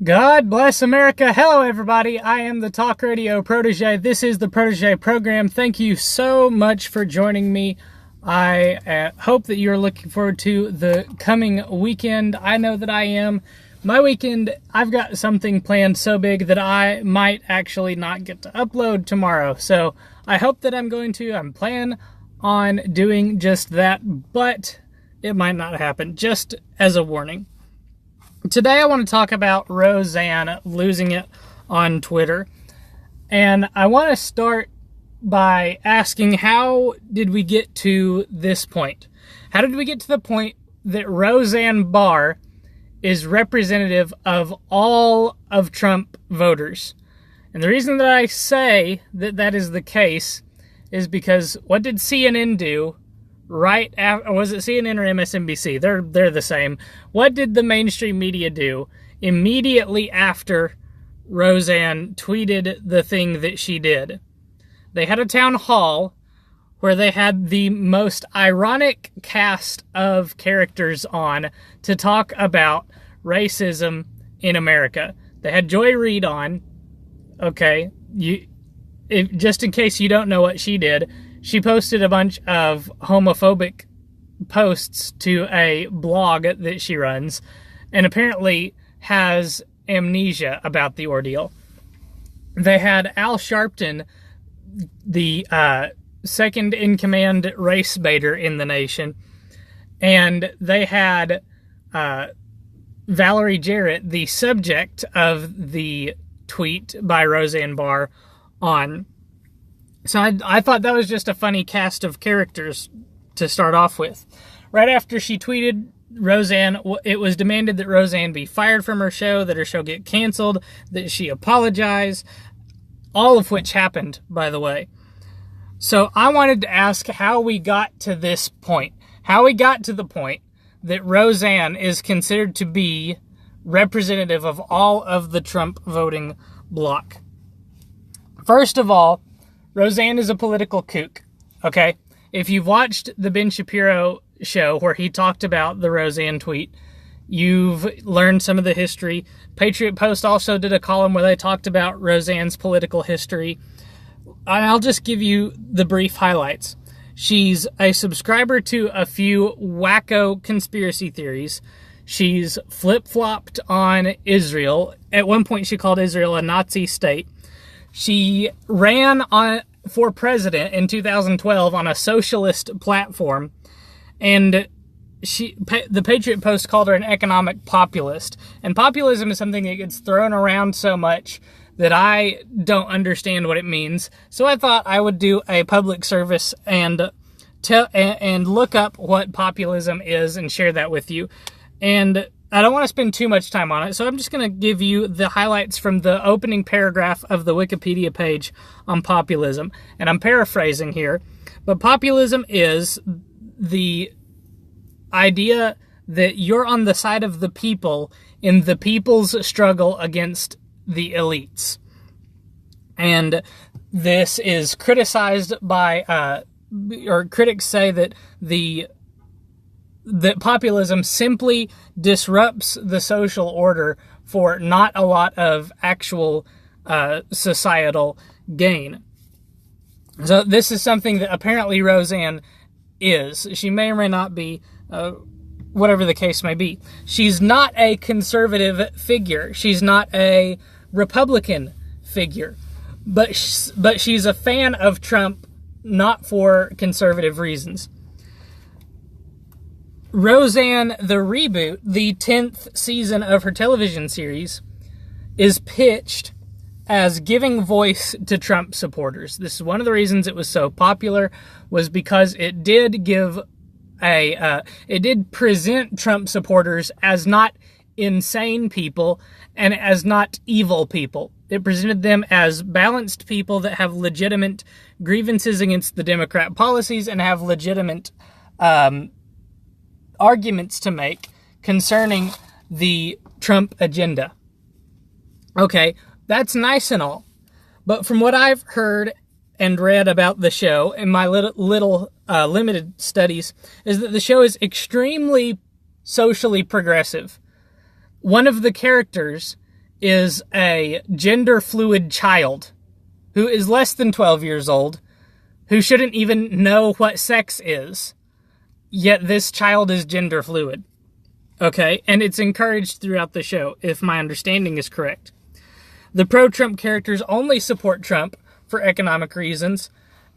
God bless America. Hello, everybody. I am the Talk Radio Protege. This is the Protege program. Thank you so much for joining me. I hope that you're looking forward to the coming weekend. I know that I am. My weekend, I've got something planned so big that I might actually not get to upload tomorrow. So I hope that I'm going to. I'm planning on doing just that, but it might not happen, just as a warning. Today I want to talk about Roseanne losing it on Twitter. And I want to start by asking, how did we get to this point? How did we get to the point that Roseanne Bar is representative of all of Trump voters? And the reason that I say that that is the case is because what did CNN do right after, or was it CNN or MSNBC? They're the same. What did the mainstream media do immediately after Roseanne tweeted the thing that she did? They had a town hall where they had the most ironic cast of characters on to talk about racism in America. They had Joy Reid on. Okay, just in case you don't know what she did, she posted a bunch of homophobic posts to a blog that she runs and apparently has amnesia about the ordeal. They had Al Sharpton, the second-in-command race baiter in the nation, and they had Valerie Jarrett, the subject of the tweet by Roseanne Barr, on. So I thought that was just a funny cast of characters to start off with. Right after she tweeted Roseanne, it was demanded that Roseanne be fired from her show, that her show get canceled, that she apologize, all of which happened, by the way. So I wanted to ask how we got to this point, how we got to the point that Roseanne is considered to be representative of all of the Trump voting bloc. First of all, Roseanne is a political kook, okay? If you've watched the Ben Shapiro show where he talked about the Roseanne tweet, you've learned some of the history. Patriot Post also did a column where they talked about Roseanne's political history. And I'll just give you the brief highlights. She's a subscriber to a few wacko conspiracy theories. She's flip-flopped on Israel. At one point, she called Israel a Nazi state. She ran for president in 2012 on a socialist platform, and the Patriot Post called her an economic populist. And populism is something that gets thrown around so much that I don't understand what it means. So I thought I would do a public service and look up what populism is and share that with you. And I don't want to spend too much time on it, so I'm just going to give you the highlights from the opening paragraph of the Wikipedia page on populism. And I'm paraphrasing here, but populism is the idea that you're on the side of the people in the people's struggle against the elites. And this is criticized by, or critics say that that populism simply disrupts the social order for not a lot of actual societal gain. So this is something that apparently Roseanne is. She may or may not be, whatever the case may be. She's not a conservative figure. She's not a Republican figure. But she's a fan of Trump, not for conservative reasons. Roseanne, the reboot, the 10th season of her television series, is pitched as giving voice to Trump supporters. This is one of the reasons it was so popular, was because it did it did present Trump supporters as not insane people and as not evil people. It presented them as balanced people that have legitimate grievances against the Democrat policies and have legitimate arguments to make concerning the Trump agenda. Okay, that's nice and all, but from what I've heard and read about the show in my little limited studies is that the show is extremely socially progressive. One of the characters is a gender fluid child who is less than 12 years old, who shouldn't even know what sex is, yet this child is gender fluid. Okay, and it's encouraged throughout the show, if my understanding is correct. The pro-Trump characters only support Trump for economic reasons.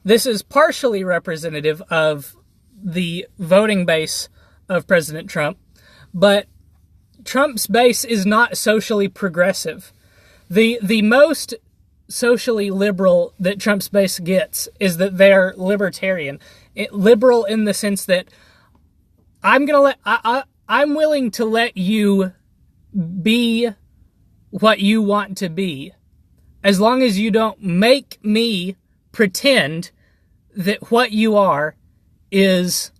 This is partially representative of the voting base of President Trump, but Trump's base is not socially progressive. The most socially liberal that Trump's base gets is that they're libertarian. Liberal in the sense that I'm willing to let you be what you want to be, as long as you don't make me pretend that what you are is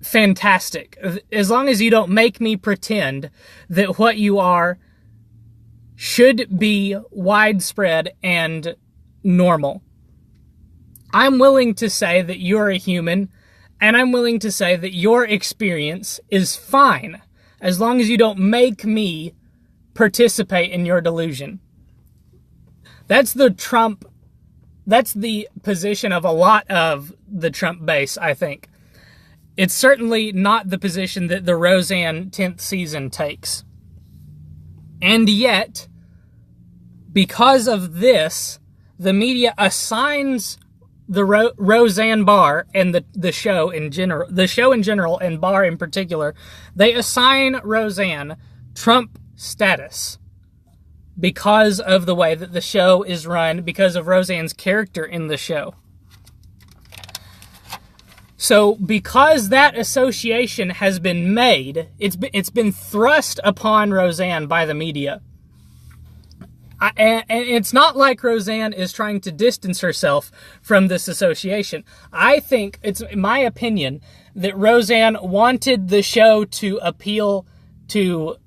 fantastic. As long as you don't make me pretend that what you are should be widespread and normal. I'm willing to say that you're a human, and I'm willing to say that your experience is fine, as long as you don't make me participate in your delusion. That's the position of a lot of the Trump base, I think. It's certainly not the position that the Roseanne 10th season takes. And yet, because of this, the media assigns the Roseanne Bar and the show in general and Bar in particular, they assign Roseanne Trump status because of the way that the show is run, because of Roseanne's character in the show. So because that association has been made, it's been thrust upon Roseanne by the media. And it's not like Roseanne is trying to distance herself from this association. I think, it's my opinion, that Roseanne wanted the show to appeal to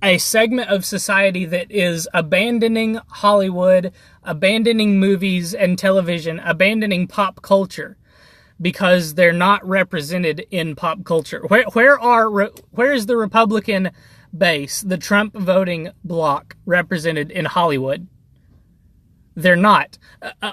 a segment of society that is abandoning Hollywood, abandoning movies and television, abandoning pop culture, because they're not represented in pop culture. Where is the Republican base, the Trump voting bloc, represented in Hollywood? They're not.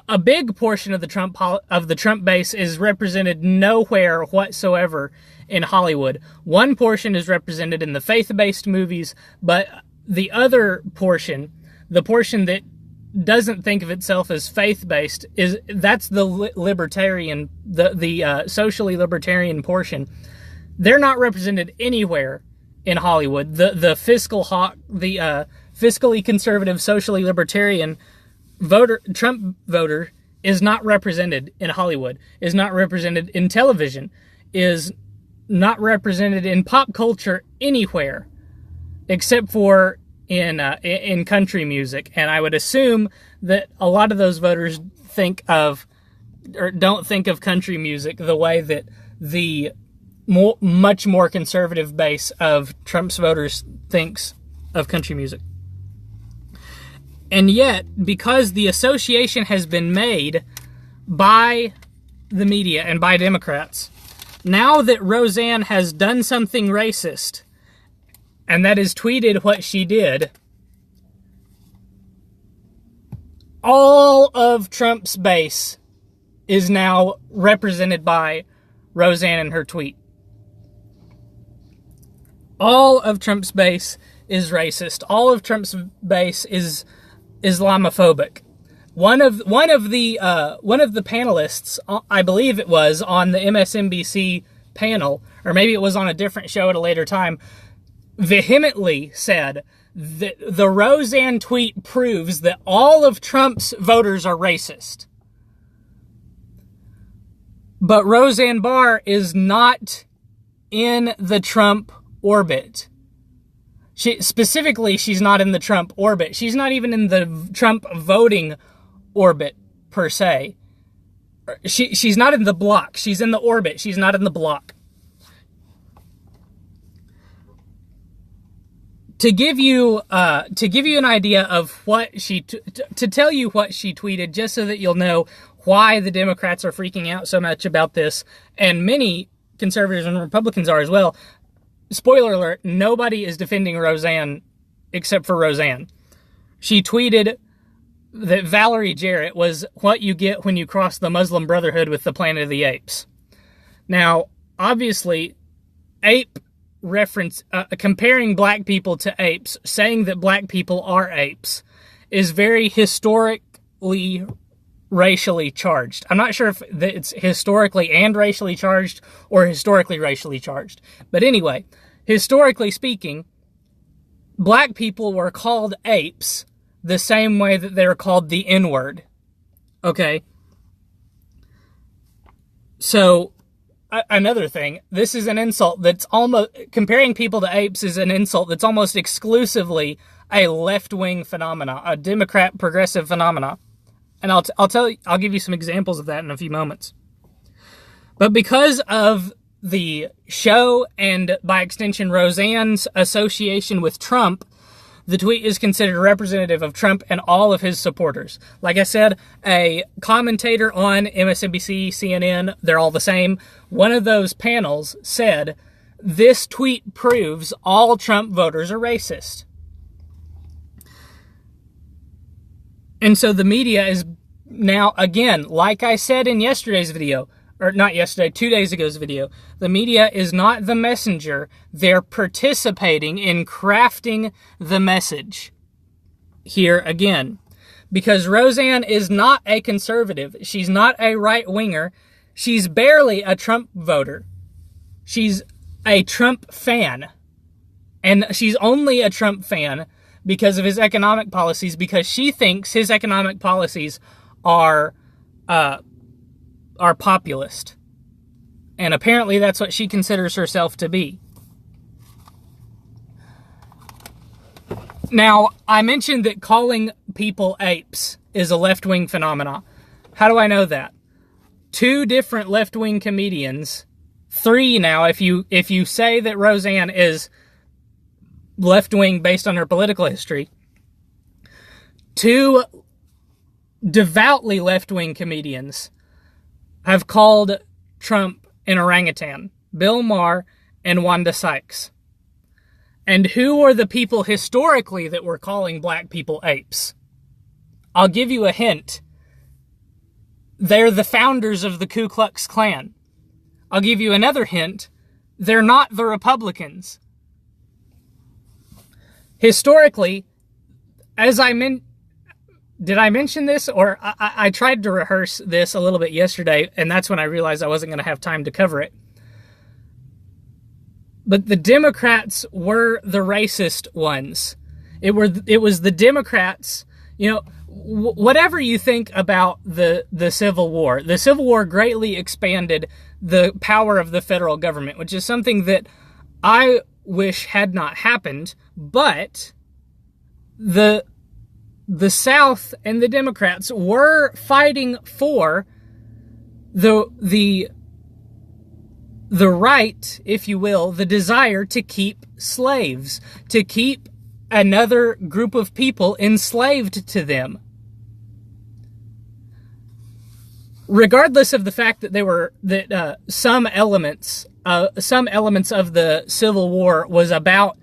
A big portion of the Trump base is represented nowhere whatsoever in Hollywood. One portion is represented in the faith-based movies, but the other portion, the portion that doesn't think of itself as faith-based, that's the libertarian, the socially libertarian portion. They're not represented anywhere in Hollywood. The fiscally conservative, socially libertarian Trump voter is not represented in Hollywood, is not represented in television, is not represented in pop culture anywhere, except for in country music. And I would assume that a lot of those voters don't think of country music the way that the much more conservative base of Trump's voters thinks of country music. And yet, because the association has been made by the media and by Democrats, now that Roseanne has done something racist, and that is tweeted what she did, all of Trump's base is now represented by Roseanne and her tweet. All of Trump's base is racist. All of Trump's base is Islamophobic. One of the panelists, I believe it was on the MSNBC panel, or maybe it was on a different show at a later time, vehemently said that the Roseanne tweet proves that all of Trump's voters are racist. But Roseanne Barr is not in the Trump orbit. She's not in the Trump orbit. She's not even in the Trump voting orbit, per se. She's not in the block. She's in the orbit. She's not in the block. To give you an idea of what to tell you what she tweeted, just so that you'll know why the Democrats are freaking out so much about this, and many conservatives and Republicans are as well. spoiler alert, nobody is defending Roseanne except for Roseanne. She tweeted that Valerie Jarrett was what you get when you cross the Muslim Brotherhood with the Planet of the Apes. Now, obviously, ape reference, comparing black people to apes, saying that black people are apes, is very historically racially charged. I'm not sure if it's historically and racially charged or historically racially charged. But anyway, historically speaking, black people were called apes the same way that they were called the N-word. Okay? So, another thing, this is an insult that's almost, comparing people to apes is an insult that's almost exclusively a left-wing phenomena, a Democrat progressive phenomena. And I'll give you some examples of that in a few moments. But because of the show and by extension Roseanne's association with Trump, the tweet is considered representative of Trump and all of his supporters. Like I said, a commentator on MSNBC, CNN, they're all the same. One of those panels said, "This tweet proves all Trump voters are racist." And so the media is now, again, like I said in yesterday's video, or not yesterday, 2 days ago's video, the media is not the messenger. They're participating in crafting the message. Here again. Because Roseanne is not a conservative. She's not a right-winger. She's barely a Trump voter. She's a Trump fan. And she's only a Trump fan because of his economic policies, because she thinks his economic policies are populist. And apparently that's what she considers herself to be. Now, I mentioned that calling people apes is a left-wing phenomenon. How do I know that? 2 different left-wing comedians, 3 now, if you say that Roseanne is left-wing based on her political history, 2 devoutly left-wing comedians have called Trump an orangutan, Bill Maher and Wanda Sykes. And who are the people historically that were calling black people apes? I'll give you a hint. They're the founders of the Ku Klux Klan. I'll give you another hint. They're not the Republicans. Historically, as did I mention this? Or I tried to rehearse this a little bit yesterday, and that's when I realized I wasn't going to have time to cover it. But the Democrats were the racist ones. It was the Democrats, whatever you think about the Civil War greatly expanded the power of the federal government, which is something that I wish had not happened, but the South and the Democrats were fighting for the right, if you will, the desire to keep slaves, to keep another group of people enslaved to them. Regardless of the fact that some elements of the Civil War was about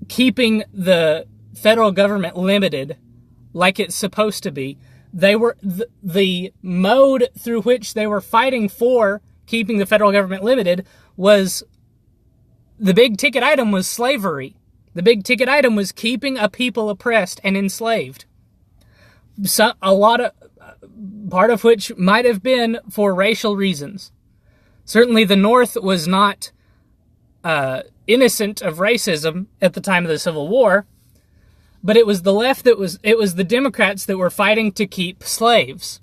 keeping the federal government limited like it's supposed to be, they were the mode through which they were fighting for keeping the federal government limited was the big ticket item was slavery. The big ticket item was keeping a people oppressed and enslaved. Part of which might have been for racial reasons. Certainly the North was not innocent of racism at the time of the Civil War, but it was the left it was the Democrats that were fighting to keep slaves.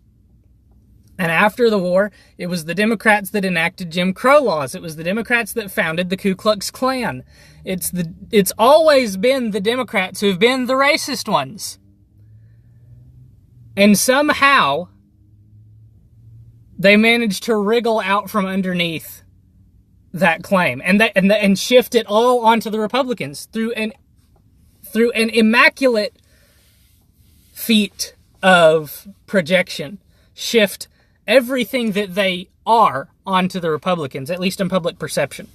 And after the war, it was the Democrats that enacted Jim Crow laws. It was the Democrats that founded the Ku Klux Klan. It's always been the Democrats who've been the racist ones. And somehow they managed to wriggle out from underneath that claim and shift it all onto the Republicans through an immaculate feat of projection. Shift everything that they are onto the Republicans, at least in public perception.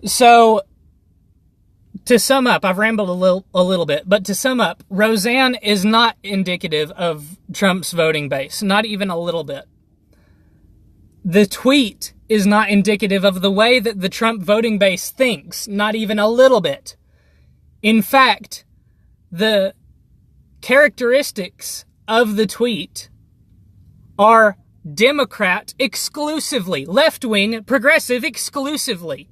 So, to sum up, I've rambled a little bit, but to sum up, Roseanne is not indicative of Trump's voting base, not even a little bit. The tweet is not indicative of the way that the Trump voting base thinks, not even a little bit. In fact, the characteristics of the tweet are Democrat exclusively, left-wing, progressive exclusively.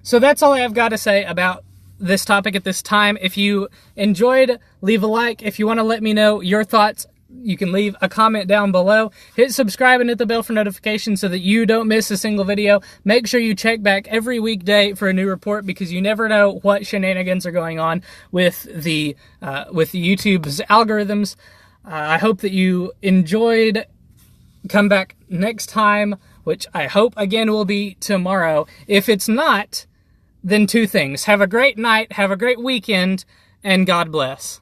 So that's all I've got to say about this topic at this time. If you enjoyed, leave a like. If you want to let me know your thoughts, you can leave a comment down below. Hit subscribe and hit the bell for notifications so that you don't miss a single video. Make sure you check back every weekday for a new report, because you never know what shenanigans are going on with the YouTube's algorithms. I hope that you enjoyed. Come back next time, which I hope again will be tomorrow. If it's not, then two things. Have a great night, have a great weekend, and God bless.